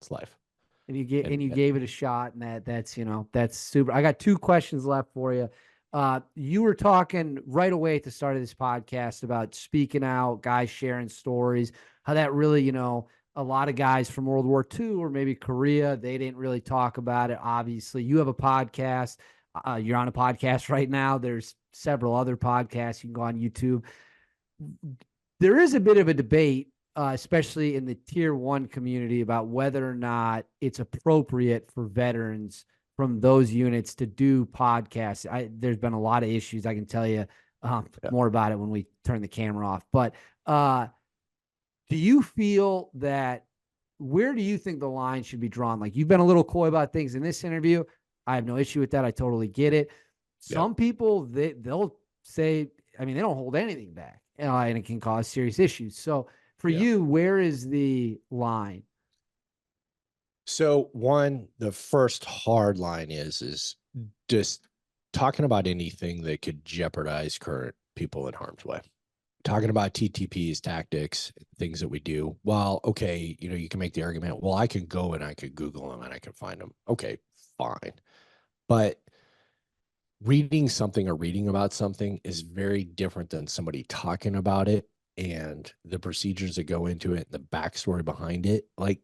It's life. And you gave it a shot, and that's that's super. I got two questions left for you. You were talking right away at the start of this podcast about speaking out, guys sharing stories, how that really, a lot of guys from World War II or maybe Korea, they didn't really talk about it. Obviously, you have a podcast. You're on a podcast right now. There's several other podcasts. You can go on YouTube. There is a bit of a debate, especially in the tier one community, about whether or not it's appropriate for veterans from those units to do podcasts. There's been a lot of issues. I can tell you more about it when we turn the camera off. But do you feel that, where do you think the line should be drawn? Like, you've been a little coy about things in this interview. I have no issue with that. I totally get it. Some people, they'll say, I mean, they don't hold anything back, and it can cause serious issues. So for you, where is the line? So the first hard line is just talking about anything that could jeopardize current people in harm's way. Talking about TTPs, tactics, things that we do. Well, okay, you can make the argument, well, I can go and I could Google them and I can find them. Okay, fine. But reading something or reading about something is very different than somebody talking about it and the procedures that go into it, the backstory behind it. Like,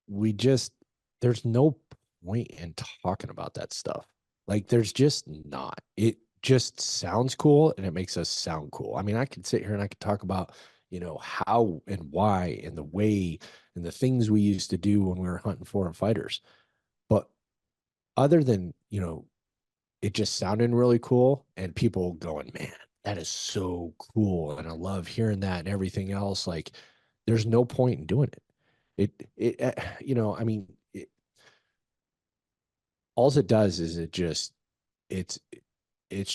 there's no point in talking about that stuff. Like, there's just not. It just sounds cool and it makes us sound cool. I mean, I could sit here and I could talk about, how and why and the way and the things we used to do when we were hunting foreign fighters. But other than, it just sounded really cool and people going, man, that is so cool. And I love hearing that and everything else. Like, there's no point in doing it. I mean, all it does is it's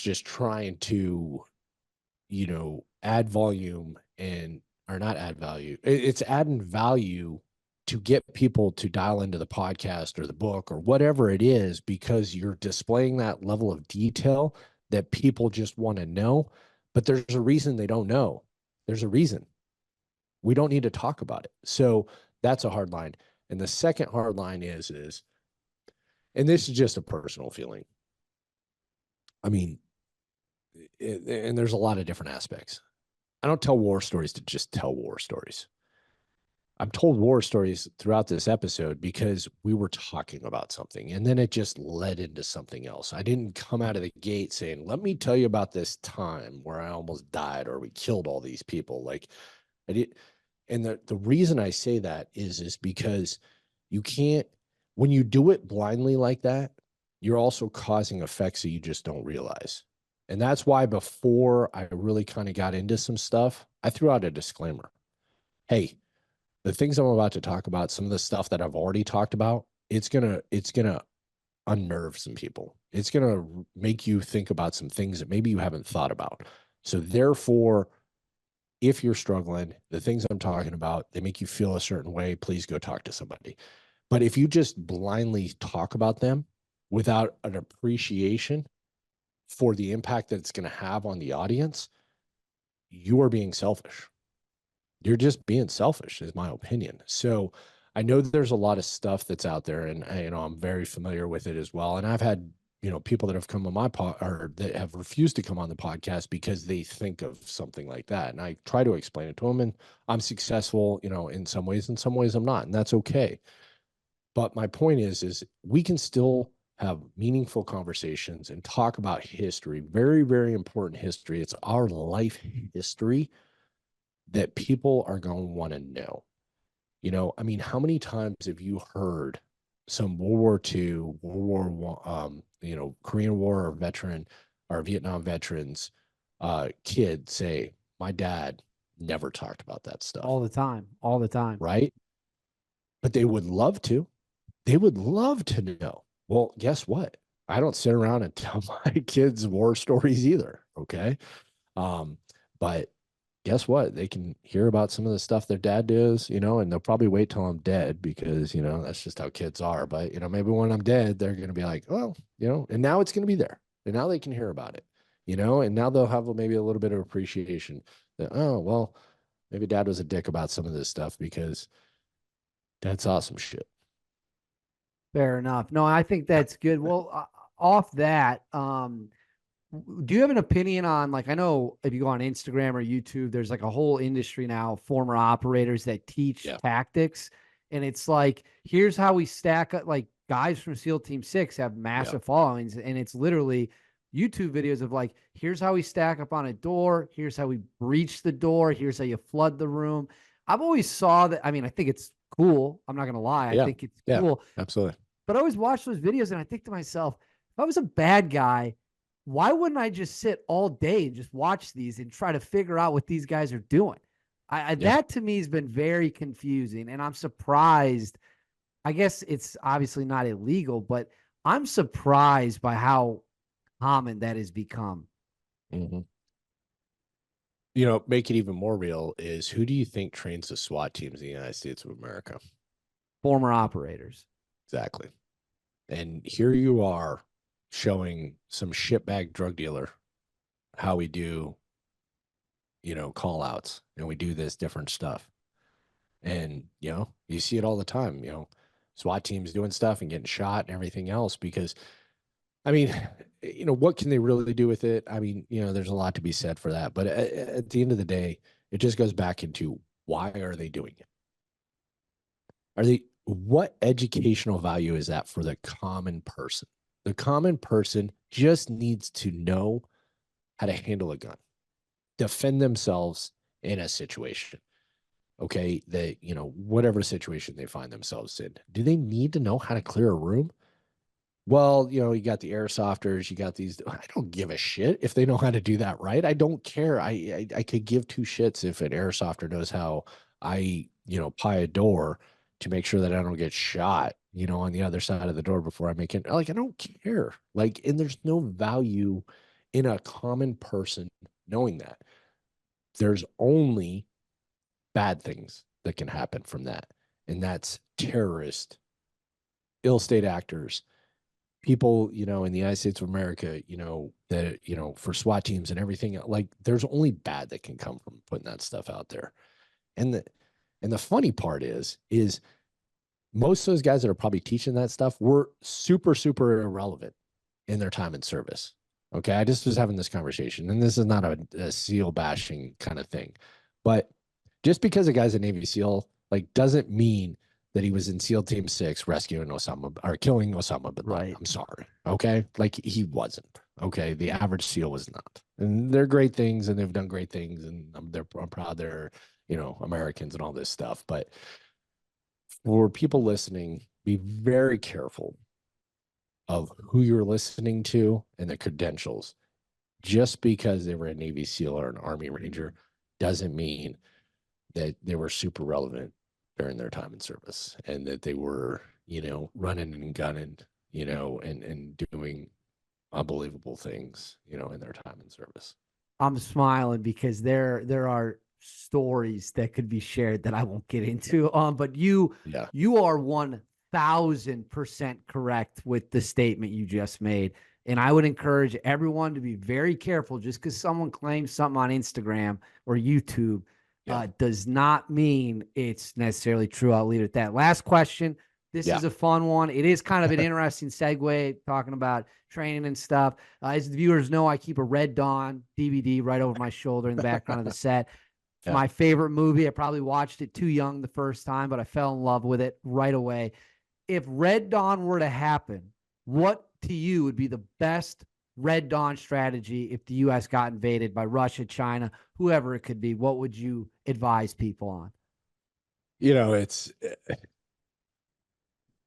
just trying to, add volume or not add value. It's adding value to get people to dial into the podcast or the book or whatever it is, because you're displaying that level of detail that people just want to know. But there's a reason they don't know. There's a reason. We don't need to talk about it. So that's a hard line. And the second hard line is, and this is just a personal feeling. I mean, and there's a lot of different aspects. I don't tell war stories to just tell war stories. I've told war stories throughout this episode because we were talking about something and then it just led into something else. I didn't come out of the gate saying, let me tell you about this time where I almost died or we killed all these people. Like, I did. And the reason I say that is because you can't, when you do it blindly like that, you're also causing effects that you just don't realize. And that's why before I really kind of got into some stuff, I threw out a disclaimer. Hey, the things I'm about to talk about, some of the stuff that I've already talked about, it's gonna unnerve some people. It's gonna make you think about some things that maybe you haven't thought about. So therefore, if you're struggling, the things I'm talking about, they make you feel a certain way, please go talk to somebody. But if you just blindly talk about them without an appreciation for the impact that it's going to have on the audience, you are being selfish. You're just being selfish, is my opinion. So I know that there's a lot of stuff that's out there, and I'm very familiar with it as well. And I've had people that have come on my or that have refused to come on the podcast because they think of something like that. And I try to explain it to them, and I'm successful, in some ways I'm not, and that's okay. But my point is we can still have meaningful conversations and talk about history, very, very important history. It's our life history that people are going to want to know. I mean, how many times have you heard some World War II, World War I, Korean War or veteran or Vietnam veterans, kid say, my dad never talked about that stuff. All the time. Right? But they would love to. They would love to know. Well, guess what? I don't sit around and tell my kids war stories either. Okay. But guess what? They can hear about some of the stuff their dad does, and they'll probably wait till I'm dead because, that's just how kids are. But, maybe when I'm dead, they're going to be like, well, and now it's going to be there. And now they can hear about it, and now they'll have maybe a little bit of appreciation that, oh, well, maybe dad was a dick about some of this stuff because dad saw some shit. Fair enough. No, I think that's good. Well, off that, do you have an opinion on, like, I know if you go on Instagram or YouTube, there's like a whole industry now, former operators that teach Yeah. tactics. And it's like, here's how we stack up. Like, guys from SEAL Team 6 have Yeah. massive followings, and it's literally YouTube videos of like, here's how we stack up on a door, here's how we breach the door, here's how you flood the room. I've always saw that. I mean, I think it's cool. I'm not gonna lie. I Yeah. think it's Yeah. cool. Absolutely. But I always watch those videos and I think to myself, if I was a bad guy, why wouldn't I just sit all day and just watch these and try to figure out what these guys are doing? Yeah. That to me has been very confusing, and I'm surprised. I guess it's obviously not illegal, but I'm surprised by how common that has become. Hmm. Make it even more real is, who do you think trains the SWAT teams in the United States of America? Former operators. Exactly. And here you are showing some shitbag drug dealer how we do, call outs, and we do this different stuff. And, you see it all the time, SWAT teams doing stuff and getting shot and everything else because, I mean, what can they really do with it? I mean, there's a lot to be said for that. But at the end of the day, it just goes back into, why are they doing it? What educational value is that for the common person? The common person just needs to know how to handle a gun, defend themselves in a situation. Okay. That, whatever situation they find themselves in, do they need to know how to clear a room? Well, you got the airsofters, you got these. I don't give a shit if they know how to do that right. I don't care. I could give two shits if an airsofter knows how pie a door to make sure that I don't get shot, on the other side of the door before I make it. Like, I don't care. Like, and there's no value in a common person knowing that. There's only bad things that can happen from that. And that's terrorist, ill state actors, people, in the United States of America, that, for SWAT teams and everything. Like, there's only bad that can come from putting that stuff out there. And the funny part is most of those guys that are probably teaching that stuff were super, super irrelevant in their time in service. Okay. I just was having this conversation, and this is not a SEAL bashing kind of thing, but just because a guy's a Navy SEAL, like, doesn't mean that he was in SEAL Team 6 rescuing Osama or killing Osama bin Laden. Right. I'm sorry. Okay. Like, he wasn't. Okay. The average SEAL was not. And they're great things, and they've done great things. And I'm proud they're, Americans and all this stuff. But for people listening, be very careful of who you're listening to and the credentials. Just because they were a Navy SEAL or an Army Ranger doesn't mean that they were super relevant during their time in service, and that they were, running and gunning, and doing unbelievable things, in their time in service. I'm smiling because there are stories that could be shared that I won't get into. But Yeah. you are 1,000% correct with the statement you just made. And I would encourage everyone to be very careful. Just because someone claims something on Instagram or YouTube Yeah. does not mean it's necessarily true. I'll leave it at that. Last question. This Yeah. is a fun one. It is kind of an interesting segue talking about training and stuff. As the viewers know, I keep a Red Dawn DVD right over my shoulder in the background of the set. It's Yeah. my favorite movie. I probably watched it too young the first time, but I fell in love with it right away. If Red Dawn were to happen, what to you would be the best Red Dawn strategy if the U.S. got invaded by Russia, China, whoever it could be? What would you advise people on? It's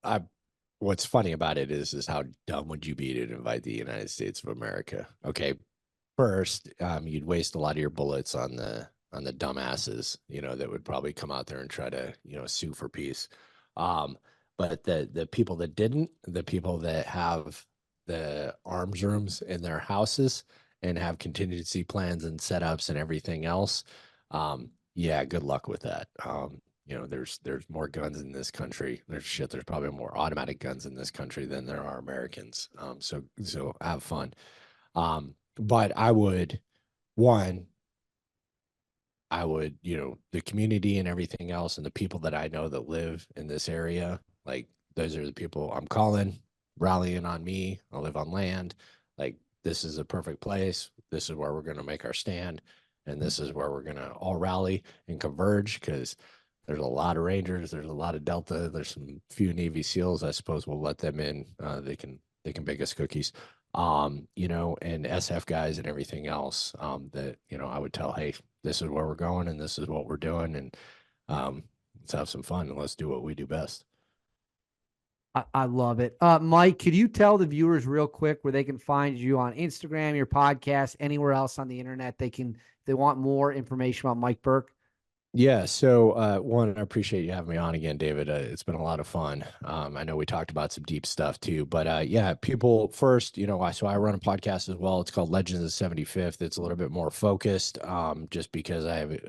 I what's funny about it is how dumb would you be to invite the United States of America? Okay, first, you'd waste a lot of your bullets on the dumbasses, that would probably come out there and try to, sue for peace. Um, but the people that didn't, the people that have the arms rooms in their houses and have contingency plans and setups and everything else, yeah, good luck with that. There's more guns in this country. There's probably more automatic guns in this country than there are Americans. So have fun. But one, the community and everything else, and the people that I know that live in this area, like, those are the people I'm calling, rallying on me. I live on land. Like, this is a perfect place. This is where we're going to make our stand. And this is where we're going to all rally and converge, because there's a lot of Rangers. There's a lot of Delta. There's some few Navy SEALs. I suppose we'll let them in. They can bake us cookies. And SF guys and everything else. That I would tell, hey, this is where we're going, and this is what we're doing, and let's have some fun, and let's do what we do best. I love it. Mike, could you tell the viewers real quick where they can find you on Instagram, your podcast, anywhere else on the internet they want more information about Mike Burke? Yeah. So, one, I appreciate you having me on again, David. It's been a lot of fun. I know we talked about some deep stuff too, but yeah, people first, so I run a podcast as well. It's called Legends of the 75th. It's a little bit more focused, just because I have,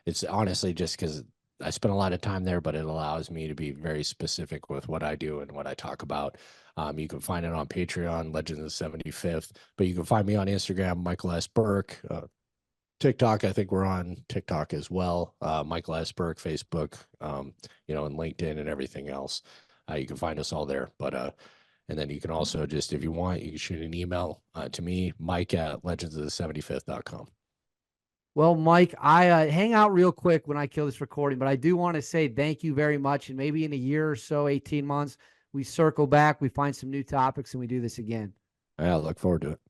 it's honestly just because I spend a lot of time there, but it allows me to be very specific with what I do and what I talk about. You can find it on Patreon, Legends of the 75th, but you can find me on Instagram, Michael S. Burke. TikTok, I think we're on TikTok as well. Michael S. Burke, Facebook, and LinkedIn and everything else. You can find us all there. But and then you can also just, if you want, you can shoot an email to me, Mike at legendsofthe75th.com. Well, Mike, I hang out real quick when I kill this recording, but I do want to say thank you very much. And maybe in a year or so, 18 months, we circle back, we find some new topics, and we do this again. I look forward to it.